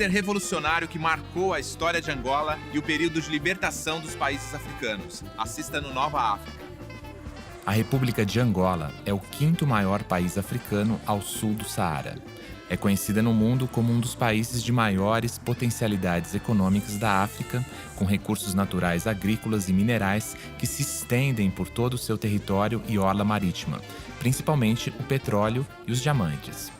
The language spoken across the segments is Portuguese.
líder revolucionário que marcou a história de Angola e o período de libertação dos países africanos. Assista no Nova África. A República de Angola é o quinto maior país africano ao sul do Saara. É conhecida no mundo como um dos países de maiores potencialidades econômicas da África, com recursos naturais agrícolas e minerais que se estendem por todo o seu território e orla marítima, principalmente o petróleo e os diamantes.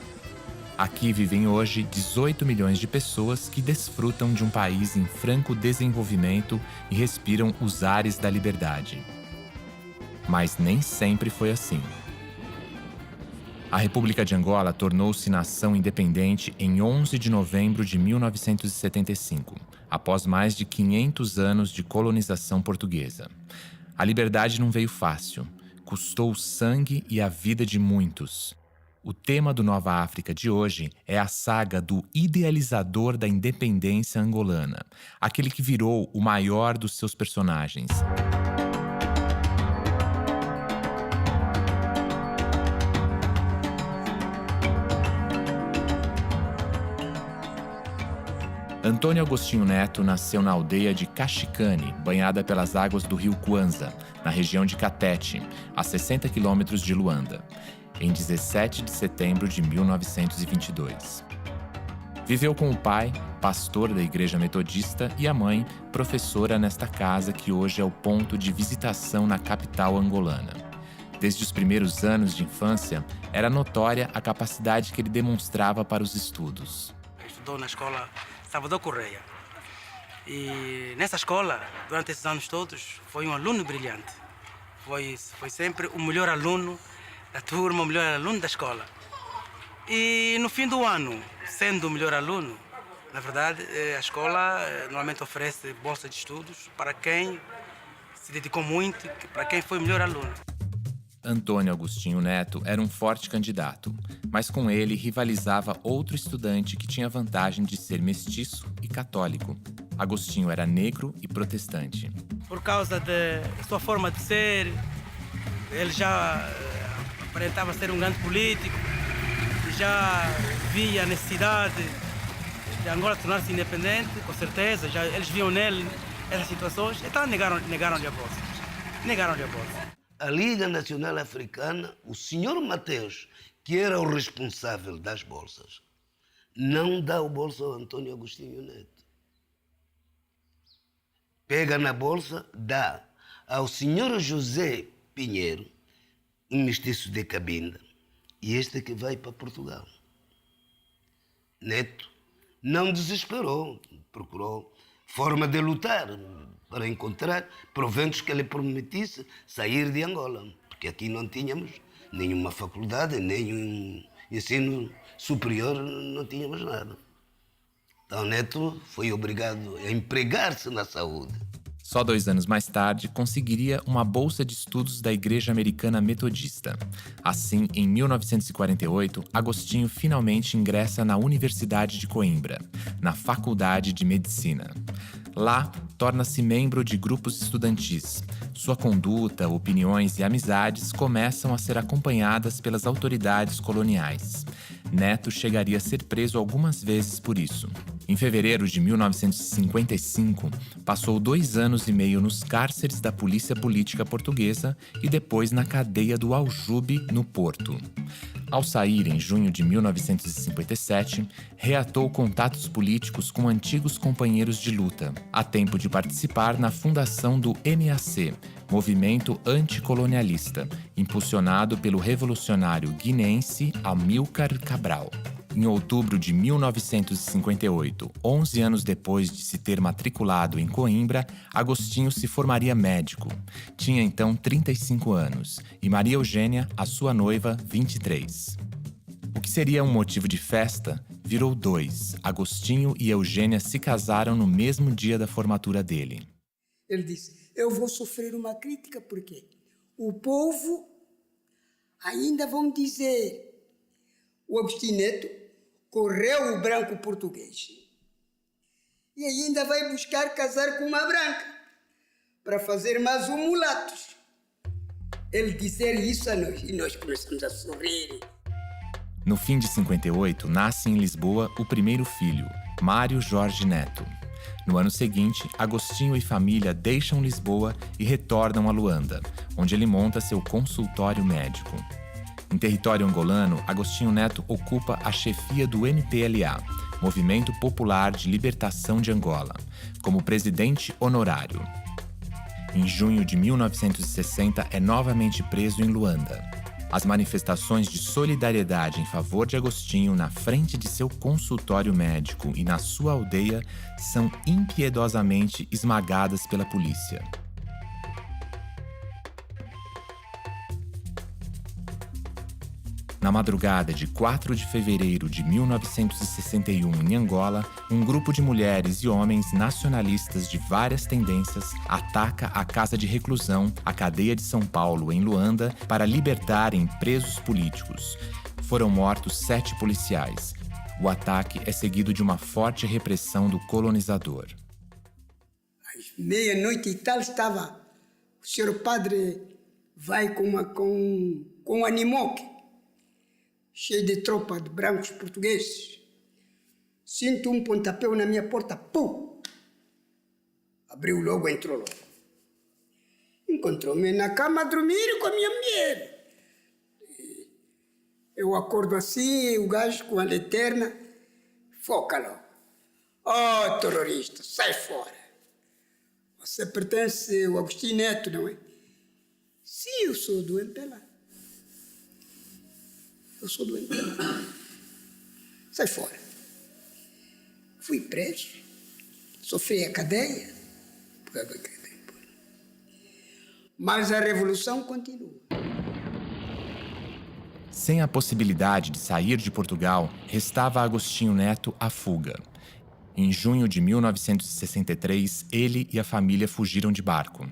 Aqui vivem hoje 18 milhões de pessoas que desfrutam de um país em franco desenvolvimento e respiram os ares da liberdade. Mas nem sempre foi assim. A República de Angola tornou-se nação independente em 11 de novembro de 1975, após mais de 500 anos de colonização portuguesa. A liberdade não veio fácil, custou o sangue e a vida de muitos. O tema do Nova África de hoje é a saga do idealizador da independência angolana, aquele que virou o maior dos seus personagens. Antônio Agostinho Neto nasceu na aldeia de Cachicane, banhada pelas águas do rio Kwanza, na região de Catete, a 60 quilômetros de Luanda, em 17 de setembro de 1922. Viveu com o pai, pastor da Igreja Metodista, e a mãe, professora nesta casa que hoje é o ponto de visitação na capital angolana. Desde os primeiros anos de infância, era notória a capacidade que ele demonstrava para os estudos. Estudou na escola Salvador Correia. E nessa escola, durante esses anos todos, foi um aluno brilhante. Foi sempre o melhor aluno da turma, o melhor aluno da escola. E no fim do ano, sendo o melhor aluno, na verdade, a escola normalmente oferece bolsa de estudos para quem se dedicou muito, para quem foi o melhor aluno. Antônio Agostinho Neto era um forte candidato, mas com ele rivalizava outro estudante que tinha a vantagem de ser mestiço e católico. Agostinho era negro e protestante. Por causa de sua forma de ser, ele já aparentava ser um grande político, já via a necessidade de Angola tornar-se independente, com certeza, eles viam nele essas situações, então negaram-lhe a bolsa. Negaram-lhe a bolsa. A Liga Nacional Africana, o senhor Mateus, que era o responsável das bolsas, não dá o bolsa ao Antônio Agostinho Neto. Pega na bolsa, dá ao senhor José Pinheiro, um mestiço de Cabinda, e este que vai para Portugal. Neto não desesperou, procurou forma de lutar para encontrar proventos que lhe permitisse sair de Angola, porque aqui não tínhamos nenhuma faculdade, nenhum ensino superior, não tínhamos nada. Então Neto foi obrigado a empregar-se na saúde. Só 2 anos mais tarde, conseguiria uma bolsa de estudos da Igreja Americana Metodista. Assim, em 1948, Agostinho finalmente ingressa na Universidade de Coimbra, na Faculdade de Medicina. Lá, torna-se membro de grupos estudantis. Sua conduta, opiniões e amizades começam a ser acompanhadas pelas autoridades coloniais. Neto chegaria a ser preso algumas vezes por isso. Em fevereiro de 1955, passou 2 anos e meio nos cárceres da Polícia Política Portuguesa e depois na cadeia do Aljube, no Porto. Ao sair em junho de 1957, reatou contatos políticos com antigos companheiros de luta, a tempo de participar na fundação do MAC, movimento anticolonialista, impulsionado pelo revolucionário guineense Amílcar Cabral. Em outubro de 1958, 11 anos depois de se ter matriculado em Coimbra, Agostinho se formaria médico. Tinha então 35 anos e Maria Eugênia, a sua noiva, 23. O que seria um motivo de festa virou 2. Agostinho e Eugênia se casaram no mesmo dia da formatura dele. Ele disse, eu vou sofrer uma crítica porque o povo ainda vão dizer o Agostinho Neto correu o branco português e ainda vai buscar casar com uma branca para fazer mais um mulatos. Ele disser isso a nós e nós começamos a sorrir. No fim de 58, nasce em Lisboa o primeiro filho, Mário Jorge Neto. No ano seguinte, Agostinho e família deixam Lisboa e retornam a Luanda, onde ele monta seu consultório médico. Em território angolano, Agostinho Neto ocupa a chefia do MPLA, Movimento Popular de Libertação de Angola, como presidente honorário. Em junho de 1960, é novamente preso em Luanda. As manifestações de solidariedade em favor de Agostinho na frente de seu consultório médico e na sua aldeia são impiedosamente esmagadas pela polícia. Na madrugada de 4 de fevereiro de 1961, em Angola, um grupo de mulheres e homens nacionalistas de várias tendências ataca a casa de reclusão, a cadeia de São Paulo, em Luanda, para libertarem presos políticos. Foram mortos 7 policiais. O ataque é seguido de uma forte repressão do colonizador. Às meia-noite e tal estava, o senhor padre vai com um animoque, cheio de tropa de brancos portugueses. Sinto um pontapé na minha porta, pum! Abriu logo, entrou logo. Encontrou-me na cama a dormir com a minha mulher. Eu acordo assim, o gajo com a lanterna, foca logo. Oh, terrorista, sai fora. Você pertence ao Agostinho Neto, não é? Sim, eu sou do MPLA. Eu sou do MPLA. Sai fora. Fui preso, sofri a cadeia. Mas a revolução continua. Sem a possibilidade de sair de Portugal, restava a Agostinho Neto a fuga. Em junho de 1963, ele e a família fugiram de barco.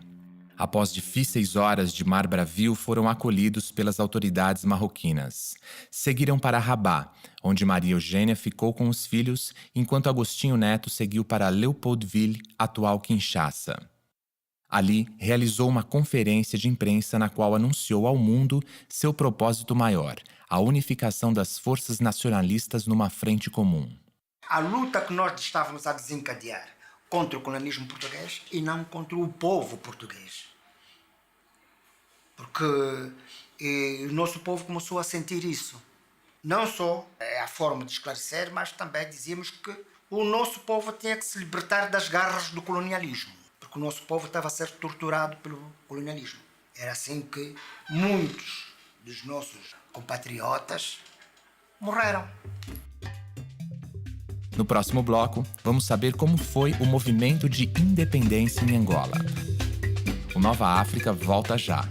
Após difíceis horas de mar bravio, foram acolhidos pelas autoridades marroquinas. Seguiram para Rabat, onde Maria Eugênia ficou com os filhos, enquanto Agostinho Neto seguiu para Leopoldville, atual Kinshasa. Ali, realizou uma conferência de imprensa na qual anunciou ao mundo seu propósito maior, a unificação das forças nacionalistas numa frente comum. A luta que nós estávamos a desencadear contra o colonialismo português e não contra o povo português. Porque o nosso povo começou a sentir isso. Não só a forma de esclarecer, mas também dizíamos que o nosso povo tinha que se libertar das garras do colonialismo. Porque o nosso povo estava a ser torturado pelo colonialismo. Era assim que muitos dos nossos compatriotas morreram. No próximo bloco, vamos saber como foi o movimento de independência em Angola. O Nova África volta já.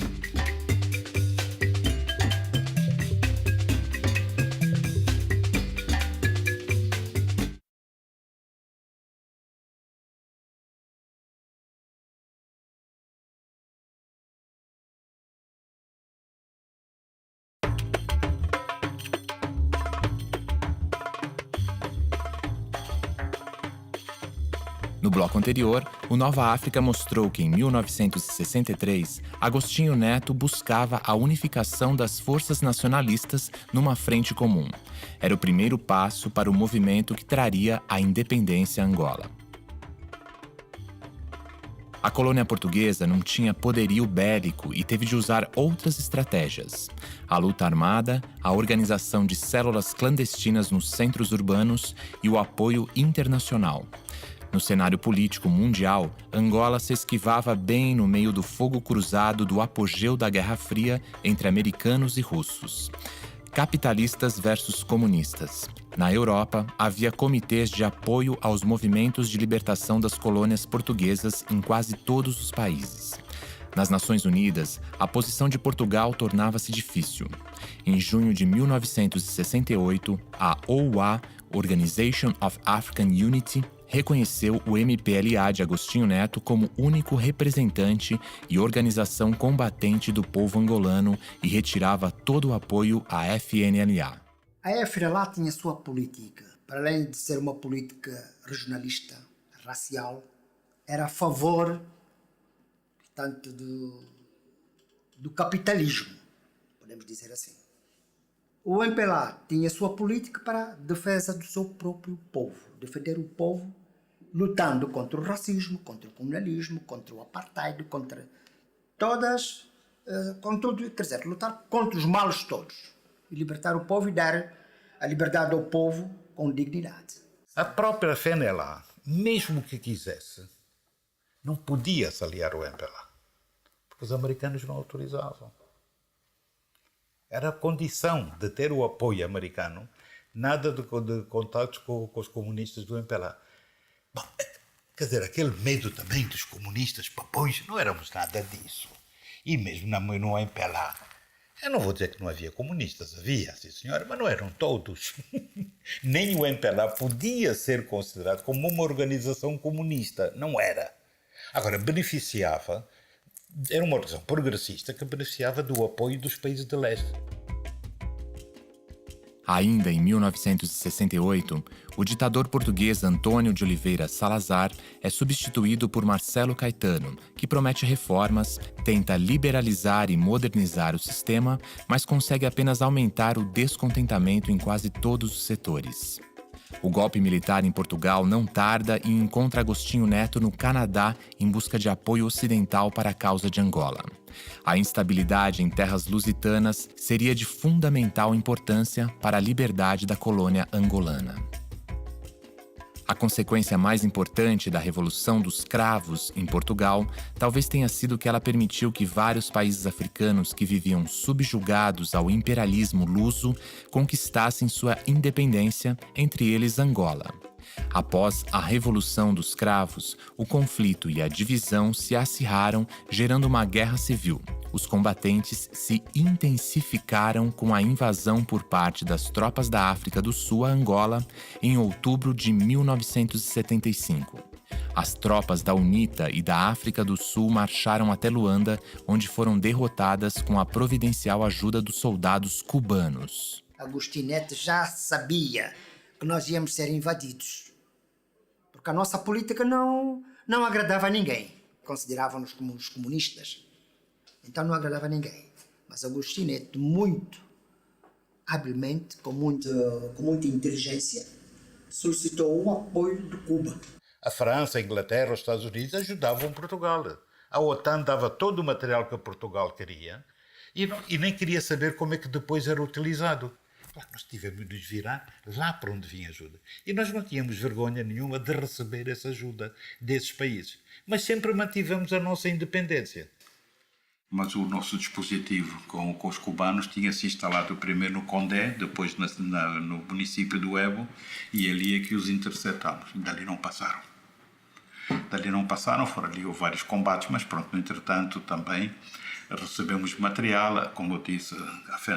No bloco anterior, o Nova África mostrou que, em 1963, Agostinho Neto buscava a unificação das forças nacionalistas numa frente comum. Era o primeiro passo para o movimento que traria a independência a Angola. A colônia portuguesa não tinha poderio bélico e teve de usar outras estratégias. A luta armada, a organização de células clandestinas nos centros urbanos e o apoio internacional. No cenário político mundial, Angola se esquivava bem no meio do fogo cruzado do apogeu da Guerra Fria entre americanos e russos. Capitalistas versus comunistas. Na Europa, havia comitês de apoio aos movimentos de libertação das colônias portuguesas em quase todos os países. Nas Nações Unidas, a posição de Portugal tornava-se difícil. Em junho de 1968, a OUA, Organization of African Unity, reconheceu o MPLA de Agostinho Neto como único representante e organização combatente do povo angolano e retirava todo o apoio à FNLA. A FNLA tinha sua política. Para além de ser uma política regionalista, racial, era a favor, portanto, do capitalismo, podemos dizer assim. O MPLA tinha sua política para a defesa do seu próprio povo, defender o povo, lutando contra o racismo, contra o colonialismo, contra o apartheid, contra todas, com tudo, quer dizer, lutar contra os males todos e libertar o povo e dar a liberdade ao povo com dignidade. A própria FNLA, mesmo que quisesse, não podia se aliar ao MPLA, porque os americanos não autorizavam. Era a condição de ter o apoio americano, nada de contatos com os comunistas do MPLA. Bom, quer dizer, aquele medo também dos comunistas papões, não éramos nada disso. E mesmo no MPLA, eu não vou dizer que não havia comunistas, havia, sim senhora, mas não eram todos. Nem o MPLA podia ser considerado como uma organização comunista, não era. Agora, beneficiava, era uma organização progressista que beneficiava do apoio dos países de leste. Ainda em 1968, o ditador português Antônio de Oliveira Salazar é substituído por Marcelo Caetano, que promete reformas, tenta liberalizar e modernizar o sistema, mas consegue apenas aumentar o descontentamento em quase todos os setores. O golpe militar em Portugal não tarda e encontra Agostinho Neto no Canadá em busca de apoio ocidental para a causa de Angola. A instabilidade em terras lusitanas seria de fundamental importância para a liberdade da colônia angolana. A consequência mais importante da Revolução dos Cravos em Portugal talvez tenha sido que ela permitiu que vários países africanos que viviam subjugados ao imperialismo luso conquistassem sua independência, entre eles Angola. Após a Revolução dos Cravos, o conflito e a divisão se acirraram, gerando uma guerra civil. Os combatentes se intensificaram com a invasão por parte das tropas da África do Sul a Angola em outubro de 1975. As tropas da UNITA e da África do Sul marcharam até Luanda, onde foram derrotadas com a providencial ajuda dos soldados cubanos. Agostinho Neto já sabia que nós íamos ser invadidos, porque a nossa política não agradava a ninguém. Consideravam-nos como os comunistas. Então não agradava a ninguém. Mas Agostinho Neto, muito habilmente, com muita inteligência, solicitou o apoio de Cuba. A França, a Inglaterra, os Estados Unidos ajudavam Portugal. A OTAN dava todo o material que Portugal queria e nem queria saber como é que depois era utilizado. Claro, nós tivemos de nos virar lá para onde vinha ajuda. E nós não tínhamos vergonha nenhuma de receber essa ajuda desses países. Mas sempre mantivemos a nossa independência. Mas o nosso dispositivo com os cubanos tinha-se instalado primeiro no Condé, depois no município do Ebo, e ali é que os interceptámos. Dali não passaram. Foram ali vários combates, mas pronto, no entretanto também recebemos material. Como eu disse,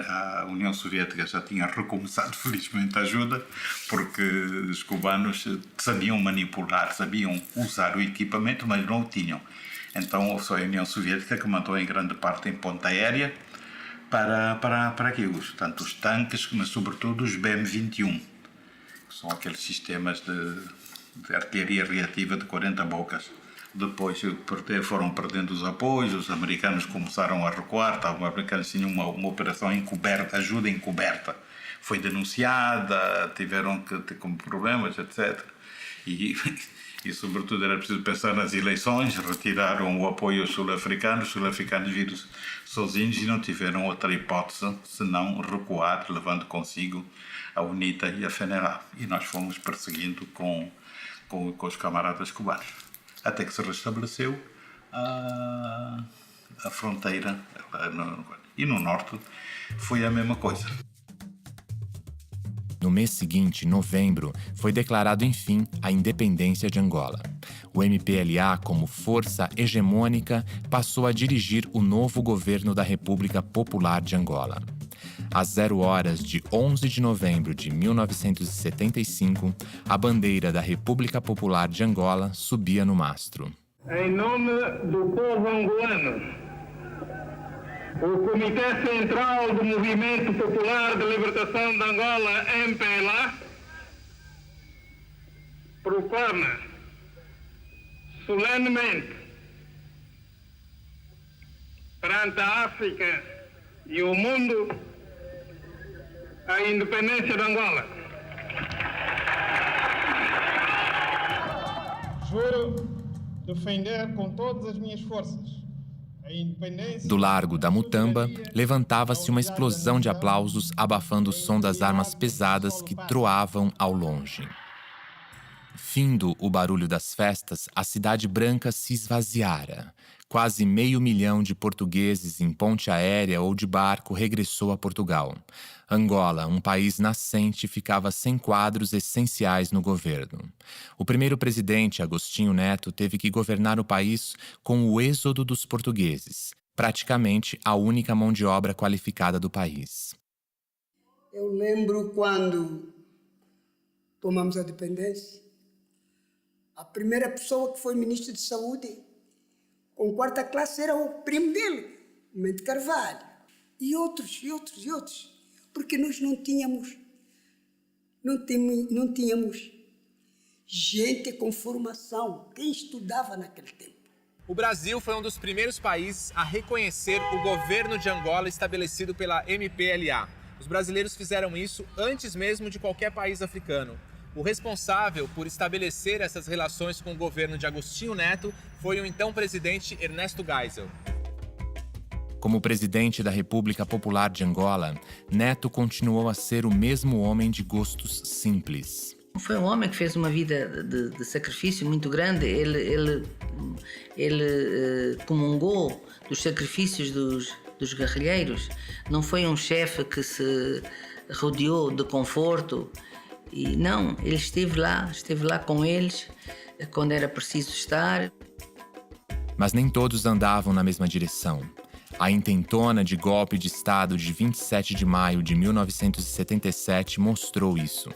a União Soviética já tinha recomeçado felizmente a ajuda, porque os cubanos sabiam manipular, sabiam usar o equipamento, mas não o tinham. Então foi a União Soviética que mandou em grande parte em ponta aérea para aquilo, tanto os tanques, mas sobretudo os BM-21, que são aqueles sistemas de artilharia reativa de 40 bocas. Depois foram perdendo os apoios, os americanos começaram a recuar, os americanos tinham uma operação encoberta, ajuda encoberta. Foi denunciada, tiveram que ter como problemas, etc. E sobretudo era preciso pensar nas eleições, retiraram o apoio aos sul-africanos, os sul-africanos viram-se sozinhos e não tiveram outra hipótese senão recuar, levando consigo a UNITA e a FNLA. E nós fomos perseguindo com os camaradas cubanos. Até que se restabeleceu a fronteira. E no norte foi a mesma coisa. No mês seguinte, novembro, foi declarado, enfim, a independência de Angola. O MPLA, como força hegemônica, passou a dirigir o novo governo da República Popular de Angola. Às 0 horas de 11 de novembro de 1975, a bandeira da República Popular de Angola subia no mastro. Em nome do povo angolano, o Comitê Central do Movimento Popular de Libertação de Angola, MPLA, proclama solenemente perante a África e o mundo a independência de Angola. Juro defender com todas as minhas forças a independência. Do largo da Mutamba, levantava-se uma explosão de aplausos, abafando o som das armas pesadas que troavam ao longe. Findo o barulho das festas, a cidade branca se esvaziara. Quase 500 mil de portugueses em ponte aérea ou de barco regressou a Portugal. Angola, um país nascente, ficava sem quadros essenciais no governo. O primeiro presidente, Agostinho Neto, teve que governar o país com o êxodo dos portugueses, praticamente a única mão de obra qualificada do país. Eu lembro quando tomamos a independência, a primeira pessoa que foi ministro de Saúde, com quarta classe, era o primo dele, Mendes Carvalho. E outros. Porque nós não tínhamos gente com formação, quem estudava naquele tempo. O Brasil foi um dos primeiros países a reconhecer o governo de Angola estabelecido pela MPLA. Os brasileiros fizeram isso antes mesmo de qualquer país africano. O responsável por estabelecer essas relações com o governo de Agostinho Neto foi o então presidente Ernesto Geisel. Como presidente da República Popular de Angola, Neto continuou a ser o mesmo homem de gostos simples. Foi um homem que fez uma vida de sacrifício muito grande. Ele comungou dos sacrifícios dos guerrilheiros. Não foi um chefe que se rodeou de conforto. E não, ele esteve lá com eles quando era preciso estar. Mas nem todos andavam na mesma direção. A intentona de golpe de Estado de 27 de maio de 1977 mostrou isso.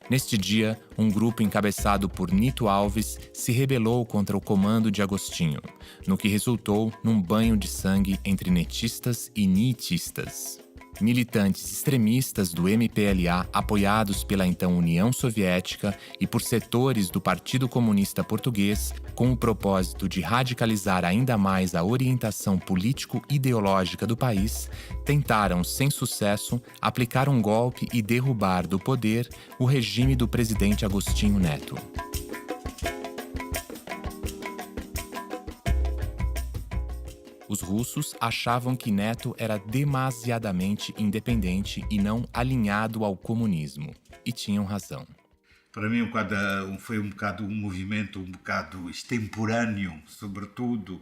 Neste dia, um grupo encabeçado por Nito Alves se rebelou contra o comando de Agostinho, no que resultou num banho de sangue entre netistas e niitistas. Militantes extremistas do MPLA, apoiados pela então União Soviética e por setores do Partido Comunista Português, com o propósito de radicalizar ainda mais a orientação político-ideológica do país, tentaram, sem sucesso, aplicar um golpe e derrubar do poder o regime do presidente Agostinho Neto. Os russos achavam que Neto era demasiadamente independente e não alinhado ao comunismo. E tinham razão. Para mim foi um movimento um bocado extemporâneo, sobretudo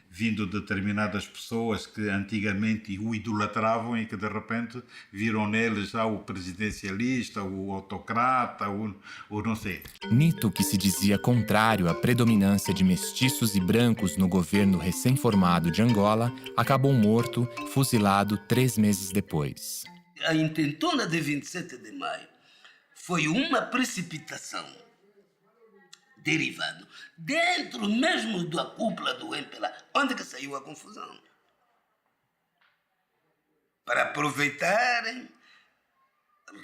vindo de determinadas pessoas que antigamente o idolatravam e que de repente viram nele já o presidencialista, o autocrata, o não sei. Nito, que se dizia contrário à predominância de mestiços e brancos no governo recém-formado de Angola, acabou morto, fuzilado 3 meses depois. A intentona de 27 de maio foi uma precipitação derivado dentro mesmo da cúpula do MPLA, onde que saiu a confusão. Para aproveitarem,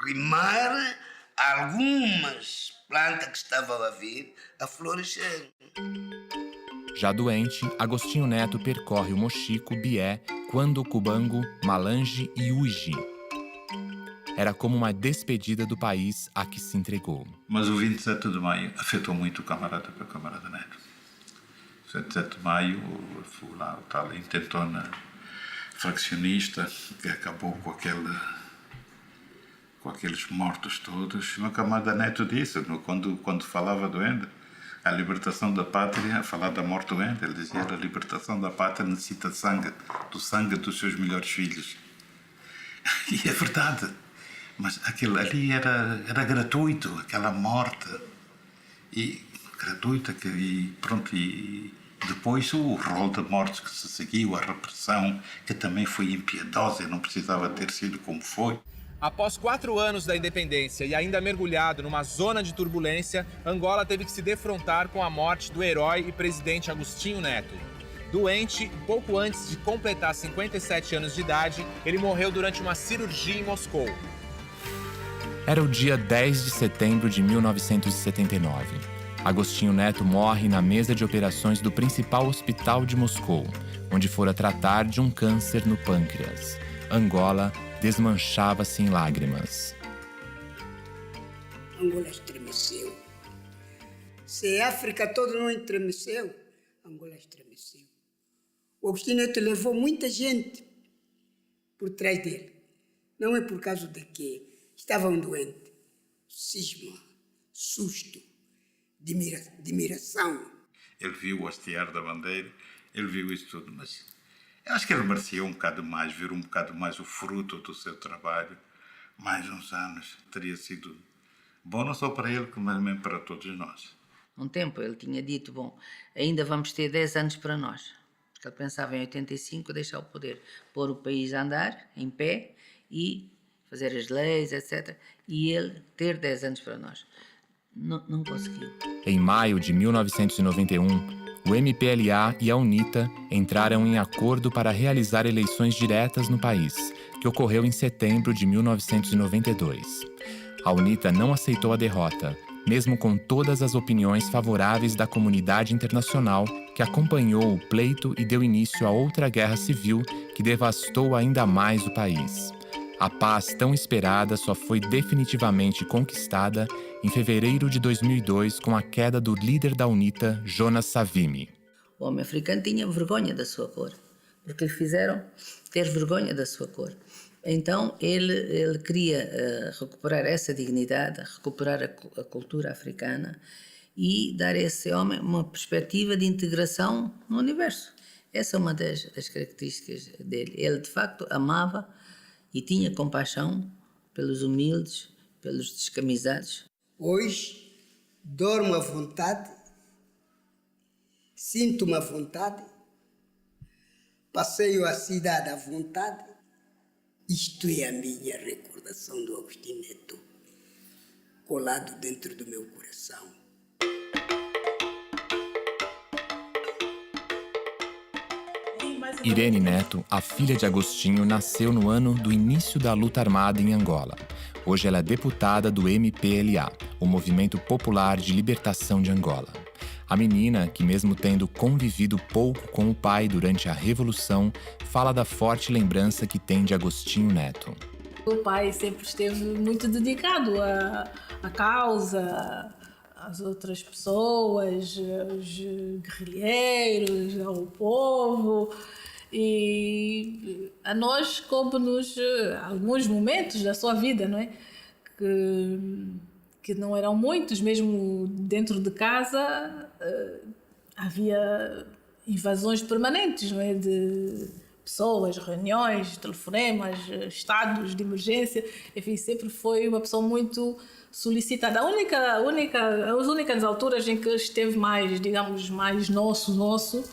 rimar algumas plantas que estavam a vir a florescer. Já doente, Agostinho Neto percorre o Moxico, Bié, Quando, Cubango, Malange e Uji. Era como uma despedida do país a que se entregou. Mas o 27 de maio afetou muito o camarada Neto. 27 de maio, foi lá o tal intentona fraccionista que acabou com aqueles mortos todos. O camarada Neto disse, quando falava do Ende, a libertação da pátria, a falar da morte do Ende, ele dizia a libertação da pátria necessita de sangue dos seus melhores filhos. E é verdade. Mas aquilo ali era gratuito, aquela morte. E gratuita, e pronto, e depois o rol de mortes que se seguiu, a repressão, que também foi impiedosa e não precisava ter sido como foi. Após 4 anos da independência e ainda mergulhado numa zona de turbulência, Angola teve que se defrontar com a morte do herói e presidente Agostinho Neto. Doente, pouco antes de completar 57 anos de idade, ele morreu durante uma cirurgia em Moscou. Era o dia 10 de setembro de 1979. Agostinho Neto morre na mesa de operações do principal hospital de Moscou, onde fora tratar de um câncer no pâncreas. Angola desmanchava-se em lágrimas. Angola estremeceu. Se a África toda não estremeceu, Angola estremeceu. O Agostinho Neto levou muita gente por trás dele. Não é por causa de que estavam doentes. Cisma, susto, admiração. Ele viu o hastear da bandeira, ele viu isso tudo, mas eu acho que ele merecia um bocado mais, ver um bocado mais o fruto do seu trabalho. Mais uns anos teria sido bom não só para ele, mas também para todos nós. Um tempo ele tinha dito, bom, ainda vamos ter 10 anos para nós. Porque ele pensava em 85 deixar o poder, pôr o país a andar, em pé, e fazer as leis, etc. E ele ter 10 anos para nós. Não conseguiu. Em maio de 1991, o MPLA e a UNITA entraram em acordo para realizar eleições diretas no país, que ocorreu em setembro de 1992. A UNITA não aceitou a derrota, mesmo com todas as opiniões favoráveis da comunidade internacional que acompanhou o pleito e deu início a outra guerra civil que devastou ainda mais o país. A paz tão esperada só foi definitivamente conquistada em fevereiro de 2002 com a queda do líder da UNITA, Jonas Savimbi. O homem africano tinha vergonha da sua cor, porque lhe fizeram ter vergonha da sua cor. Então ele queria recuperar essa dignidade, recuperar a cultura africana e dar a esse homem uma perspectiva de integração no universo. Essa é uma das características dele. Ele, de facto, amava e tinha compaixão pelos humildes, pelos descamisados. Hoje, dormo à vontade, sinto-me à vontade, passeio a cidade à vontade. Isto é a minha recordação do Agostinho Neto, colado dentro do meu coração. Irene Neto, a filha de Agostinho, nasceu no ano do início da luta armada em Angola. Hoje ela é deputada do MPLA, o Movimento Popular de Libertação de Angola. A menina, que mesmo tendo convivido pouco com o pai durante a Revolução, fala da forte lembrança que tem de Agostinho Neto. O pai sempre esteve muito dedicado à causa, às outras pessoas, aos guerrilheiros, ao povo. E a nós coube-nos alguns momentos da sua vida, não é? Que não eram muitos, mesmo dentro de casa havia invasões permanentes, não é? De pessoas, reuniões, telefonemas, estados de emergência. Enfim, sempre foi uma pessoa muito solicitada. As únicas alturas em que esteve mais, digamos, mais nosso,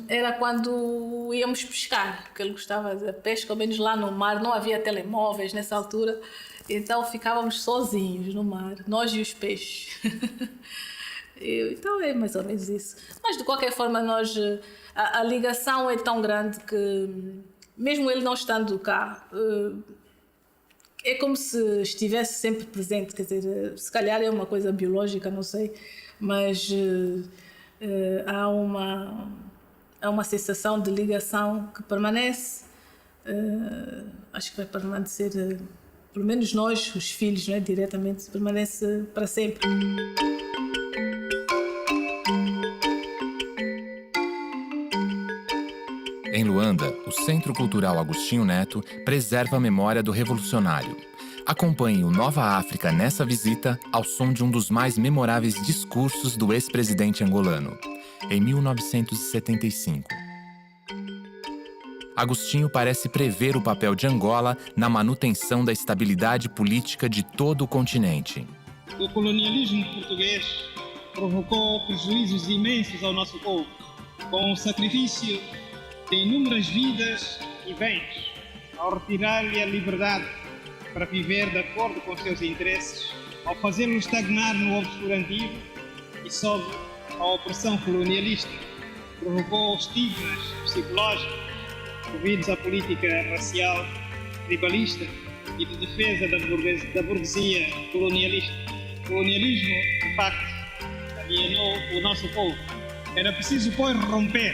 era quando íamos pescar, porque ele gostava da pesca, ao menos lá no mar, não havia telemóveis nessa altura, então ficávamos sozinhos no mar, nós e os peixes. Então é mais ou menos isso. Mas de qualquer forma, a ligação é tão grande que, mesmo ele não estando cá, é como se estivesse sempre presente, quer dizer, se calhar é uma coisa biológica, não sei, mas há uma sensação de ligação que permanece. Acho que vai permanecer, pelo menos nós, os filhos, né, diretamente, permanece para sempre. Em Luanda, o Centro Cultural Agostinho Neto preserva a memória do revolucionário. Acompanhe o Nova África nessa visita ao som de um dos mais memoráveis discursos do ex-presidente angolano, em 1975. Agostinho parece prever o papel de Angola na manutenção da estabilidade política de todo o continente. O colonialismo português provocou prejuízos imensos ao nosso povo, com o sacrifício de inúmeras vidas e bens, ao retirar-lhe a liberdade para viver de acordo com os seus interesses, ao fazê-lo estagnar no obscurantismo e sob a opressão colonialista, provocou estigmas psicológicos devidos à política racial, tribalista e de defesa da burguesia colonialista. O colonialismo, de facto, alienou o nosso povo. Era preciso, pois, romper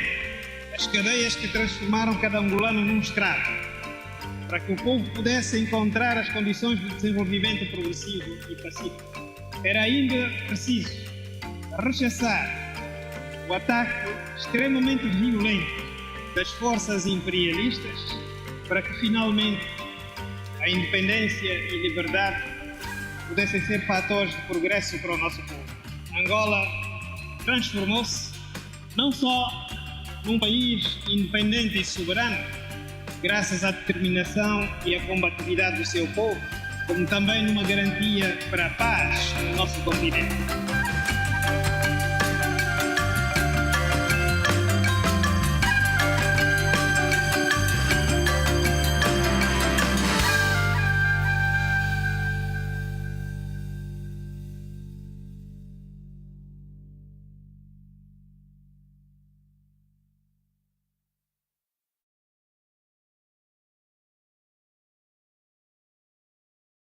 as cadeias que transformaram cada angolano num escravo. para que o povo pudesse encontrar as condições de desenvolvimento progressivo e pacífico. Era ainda preciso rechaçar o ataque extremamente violento das forças imperialistas para que finalmente a independência e liberdade pudessem ser fatores de progresso para o nosso povo. Angola transformou-se não só num país independente e soberano, graças à determinação e à combatividade do seu povo, como também numa garantia para a paz no nosso continente.